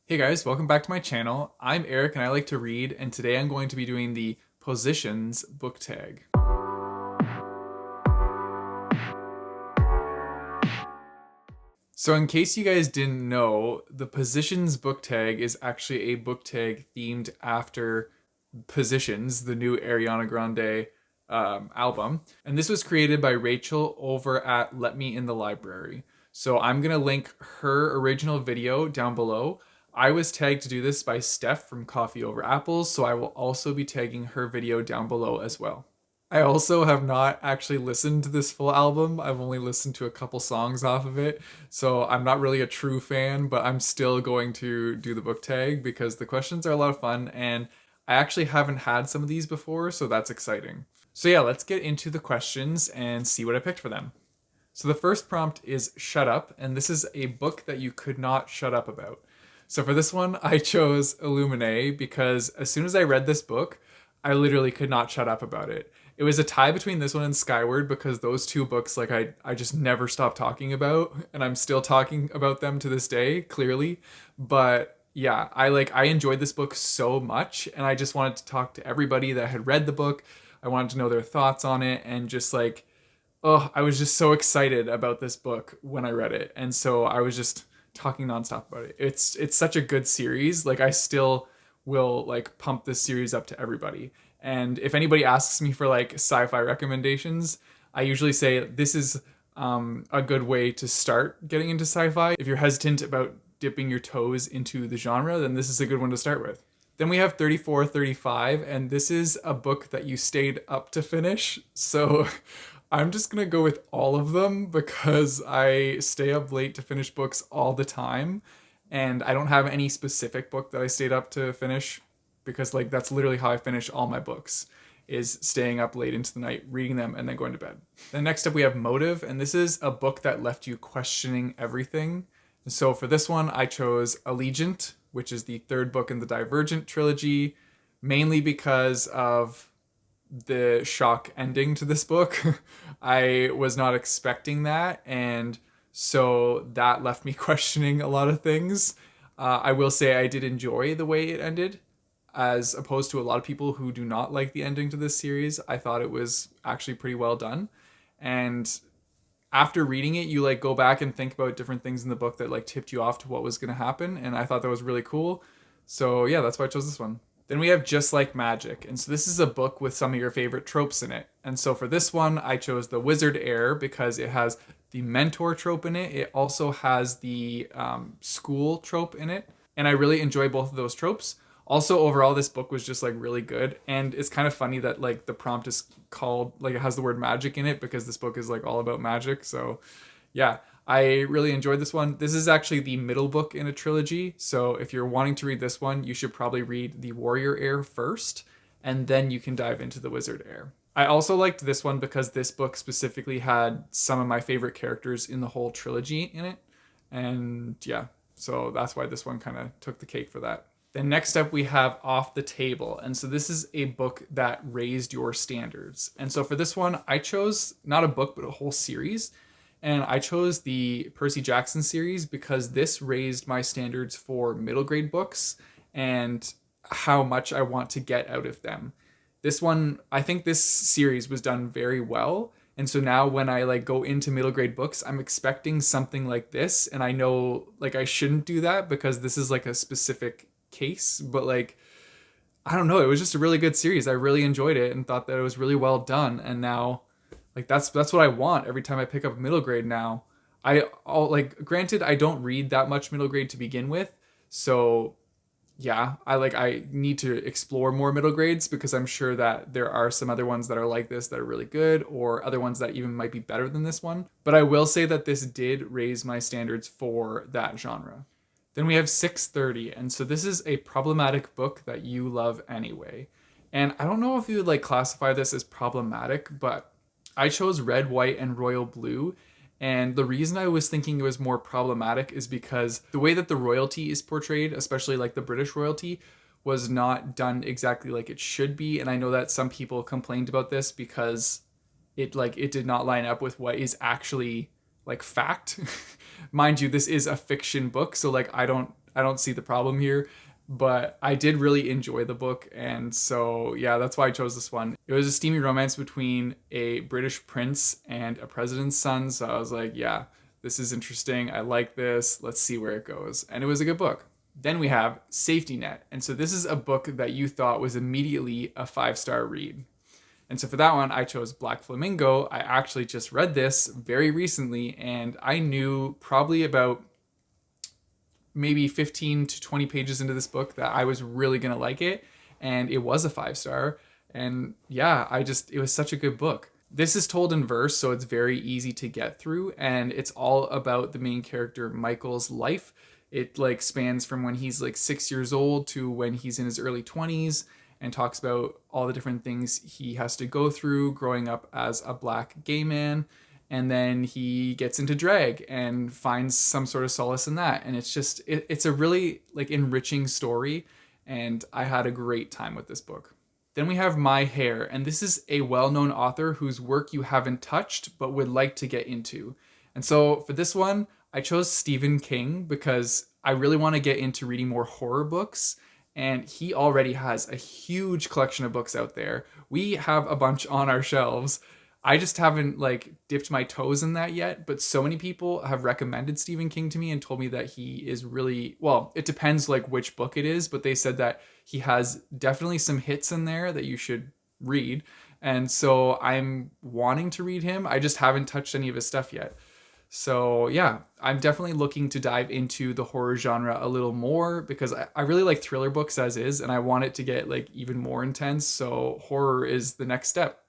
Hey guys, welcome back to my channel. I'm Eric and I like to read, and today I'm going to be doing the Positions book tag. So in case you guys didn't know, the Positions book tag is actually a book tag themed after Positions, the new Ariana Grande album. And this was created by Rachel over at Let Me in the Library. So I'm going to link her original video down below. I was tagged to do this by Steph from Coffee Over Apples, so I will also be tagging her video down below as well. I also have not actually listened to this full album. I've only listened to a couple songs off of it. So I'm not really a true fan, but I'm still going to do the book tag because the questions are a lot of fun and I actually haven't had some of these before, so that's exciting. So yeah, let's get into the questions and see what I picked for them. So the first prompt is Shut Up, and this is a book that you could not shut up about. So for this one, I chose Illuminae because as soon as I read this book, I literally could not shut up about it. It was a tie between this one and Skyward because those two books, like I just never stopped talking about, and I'm still talking about them to this day, clearly. But yeah, I enjoyed this book so much, and I just wanted to talk to everybody that had read the book. I wanted to know their thoughts on it, and just like, oh, I was just so excited about this book when I read it, and so I was just talking nonstop about it. It's such a good series. Like I still will like pump this series up to everybody. And if anybody asks me for like sci-fi recommendations, I usually say this is a good way to start getting into sci-fi. If you're hesitant about dipping your toes into the genre, then this is a good one to start with. Then we have 3435, and this is a book that you stayed up to finish. So I'm just gonna go with all of them because I stay up late to finish books all the time. And I don't have any specific book that I stayed up to finish because like that's literally how I finish all my books is staying up late into the night, reading them, and then going to bed. Then next up we have Motive, and this is a book that left you questioning everything. So for this one, I chose Allegiant, which is the third book in the Divergent trilogy, mainly because of the shock ending to this book. I was not expecting that, and so that left me questioning a lot of things. I will say I did enjoy the way it ended, as opposed to a lot of people who do not like the ending to this series. I thought it was actually pretty well done, and after reading it, you like go back and think about different things in the book that like tipped you off to what was going to happen, and I thought that was really cool. So yeah, that's why I chose this one. Then we have Just Like Magic, and so this is a book with some of your favorite tropes in it. And so for this one, I chose the Wizard Heir because it has the mentor trope in it. It also has the school trope in it, and I really enjoy both of those tropes. Also, overall, this book was just like really good, and it's kind of funny that like the prompt is called like it has the word magic in it because this book is like all about magic. So, yeah, I really enjoyed this one. This is actually the middle book in a trilogy, so if you're wanting to read this one, you should probably read the Warrior Heir first, and then you can dive into the Wizard Heir. I also liked this one because this book specifically had some of my favorite characters in the whole trilogy in it, and yeah, so that's why this one kind of took the cake for that. Then next up we have Off the Table. And so this is a book that raised your standards. And so for this one, I chose not a book, but a whole series. And I chose the Percy Jackson series because this raised my standards for middle grade books and how much I want to get out of them. This one, I think this series was done very well. And so now when I like go into middle grade books, I'm expecting something like this. And I know like I shouldn't do that because this is like a specific case, but like I don't know, it was just a really good series. I really enjoyed it and thought that it was really well done, and now like that's what I want every time I pick up middle grade now. Like granted I don't read that much middle grade to begin with, so yeah, I need to explore more middle grades because I'm sure that there are some other ones that are like this that are really good, or other ones that even might be better than this one. But I will say that this did raise my standards for that genre. Then we have 630, and so this is a problematic book that you love anyway. And I don't know if you would like classify this as problematic, but I chose Red, White, and Royal Blue. And the reason I was thinking it was more problematic is because the way that the royalty is portrayed, especially like the British royalty, was not done exactly like it should be. And I know that some people complained about this because it did not line up with what is actually like fact. Mind you, this is a fiction book, so like I don't see the problem here. But I did really enjoy the book, and so yeah, that's why I chose this one. It was a steamy romance between a British prince and a president's son, so I was like, yeah, this is interesting. I like this. Let's see where it goes. And it was a good book. Then we have Safetynet. And so this is a book that you thought was immediately a 5-star read. And so for that one, I chose Black Flamingo. I actually just read this very recently, and I knew probably about maybe 15 to 20 pages into this book that I was really going to like it. And it was a 5-star. And yeah, it was such a good book. This is told in verse, so it's very easy to get through. And it's all about the main character, Michael's life. It like spans from when he's like 6 years old to when he's in his early 20s, and talks about all the different things he has to go through growing up as a black gay man. And then he gets into drag and finds some sort of solace in that. And it's just, it's a really like enriching story. And I had a great time with this book. Then we have My Hair, and this is a well-known author whose work you haven't touched but would like to get into. And so for this one, I chose Stephen King because I really want to get into reading more horror books. And he already has a huge collection of books out there. We have a bunch on our shelves. I just haven't like dipped my toes in that yet, but so many people have recommended Stephen King to me and told me that he is really, well, it depends like which book it is, but they said that he has definitely some hits in there that you should read. And so I'm wanting to read him. I just haven't touched any of his stuff yet. So yeah, I'm definitely looking to dive into the horror genre a little more because I really like thriller books as is, and I want it to get like even more intense. So horror is the next step.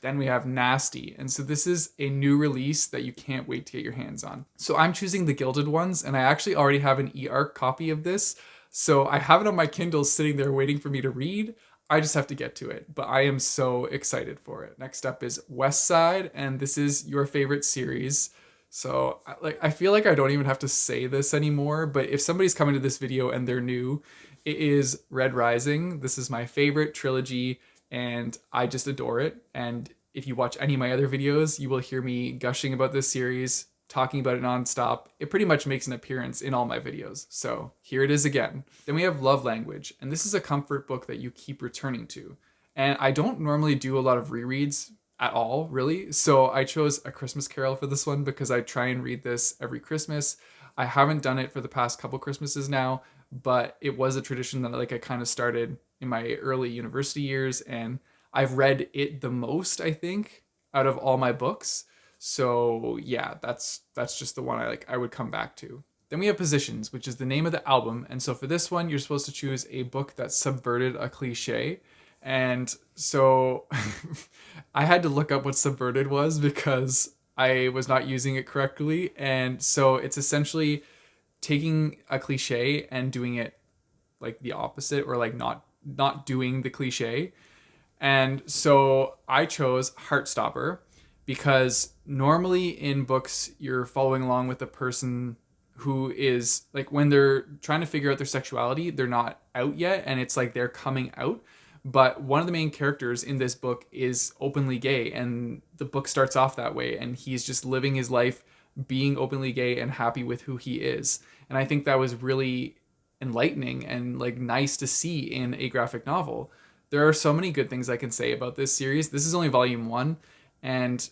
Then we have Nasty. And so this is a new release that you can't wait to get your hands on. So I'm choosing the Gilded Ones, and I actually already have an eARC copy of this. So I have it on my Kindle sitting there waiting for me to read. I just have to get to it, but I am so excited for it. Next up is West Side, and this is your favorite series. So I feel like I don't even have to say this anymore, but if somebody's coming to this video and they're new, it is Red Rising. This is my favorite trilogy, and I just adore it. And if you watch any of my other videos, you will hear me gushing about this series, talking about it nonstop. It pretty much makes an appearance in all my videos. So here it is again. Then we have Love Language, and this is a comfort book that you keep returning to. And I don't normally do a lot of rereads at all, really. So I chose A Christmas Carol for this one because I try and read this every Christmas. I haven't done it for the past couple Christmases now, but it was a tradition that like I kind of started in my early university years, and I've read it the most, I think, out of all my books. So yeah, that's just the one I would come back to. Then we have Positions, which is the name of the album. And so for this one, you're supposed to choose a book that subverted a cliche. And so I had to look up what subverted was because I was not using it correctly. And so it's essentially taking a cliche and doing it like the opposite, or like not doing the cliche. And so I chose Heartstopper because normally in books you're following along with the person who is like, when they're trying to figure out their sexuality, they're not out yet, and it's like they're coming out. But one of the main characters in this book is openly gay, and the book starts off that way, and he's just living his life being openly gay and happy with who he is. And I think that was really enlightening and like nice to see in a graphic novel. There are so many good things I can say about this series. This is only volume 1, and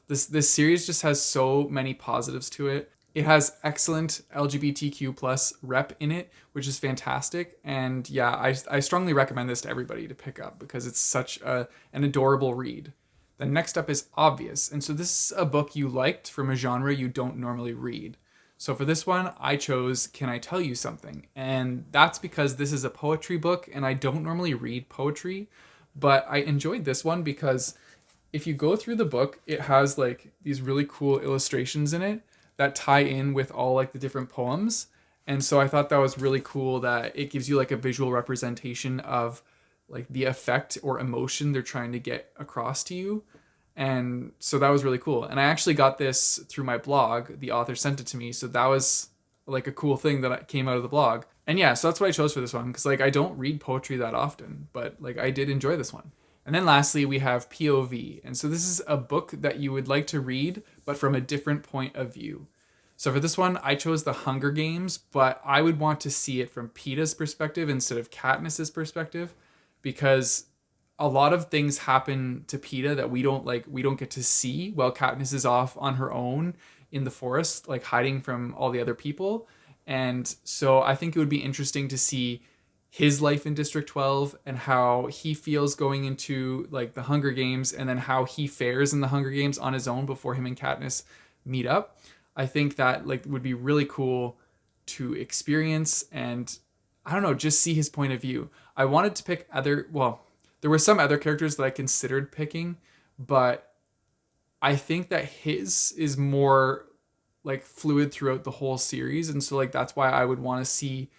this series just has so many positives to it. It has excellent LGBTQ plus rep in it, which is fantastic. And yeah, I strongly recommend this to everybody to pick up because it's such an adorable read. Then next up is Obvious. And so this is a book you liked from a genre you don't normally read. So for this one, I chose Can I Tell You Something? And that's because this is a poetry book, and I don't normally read poetry, but I enjoyed this one because if you go through the book, it has like these really cool illustrations in it that tie in with all like the different poems. And so I thought that was really cool that it gives you like a visual representation of like the effect or emotion they're trying to get across to you. And so that was really cool. And I actually got this through my blog. The author sent it to me. So that was like a cool thing that came out of the blog. And yeah, so that's what I chose for this one. Because like I don't read poetry that often, but like I did enjoy this one. And then lastly, we have POV. And so this is a book that you would like to read, but from a different point of view. So for this one, I chose the Hunger Games, but I would want to see it from Peeta's perspective instead of Katniss's perspective, because a lot of things happen to Peeta that we don't get to see while Katniss is off on her own in the forest, like hiding from all the other people. And so I think it would be interesting to see his life in District 12 and how he feels going into like the Hunger Games, and then how he fares in the Hunger Games on his own before him and Katniss meet up. I think that like would be really cool to experience, and I don't know, just see his point of view. I wanted to pick other, well, there were some other characters that I considered picking, but I think that his is more like fluid throughout the whole series, and so like that's why I would want to see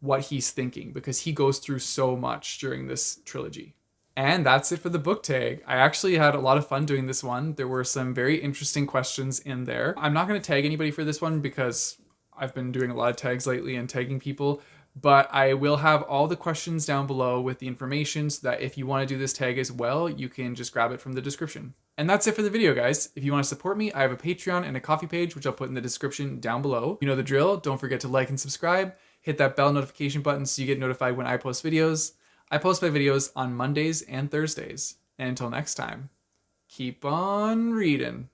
what he's thinking, because he goes through so much during this trilogy. And that's it for the book tag. I actually had a lot of fun doing this one. There were some very interesting questions in there. I'm not going to tag anybody for this one because I've been doing a lot of tags lately and tagging people, but I will have all the questions down below with the information so that if you want to do this tag as well, you can just grab it from the description. And that's it for the video, guys. If you want to support me, I have a Patreon and a Coffee page, which I'll put in the description down below. You know the drill. Don't forget to like and subscribe. Hit that bell notification button so you get notified when I post videos. I post my videos on Mondays and Thursdays. And until next time, keep on reading.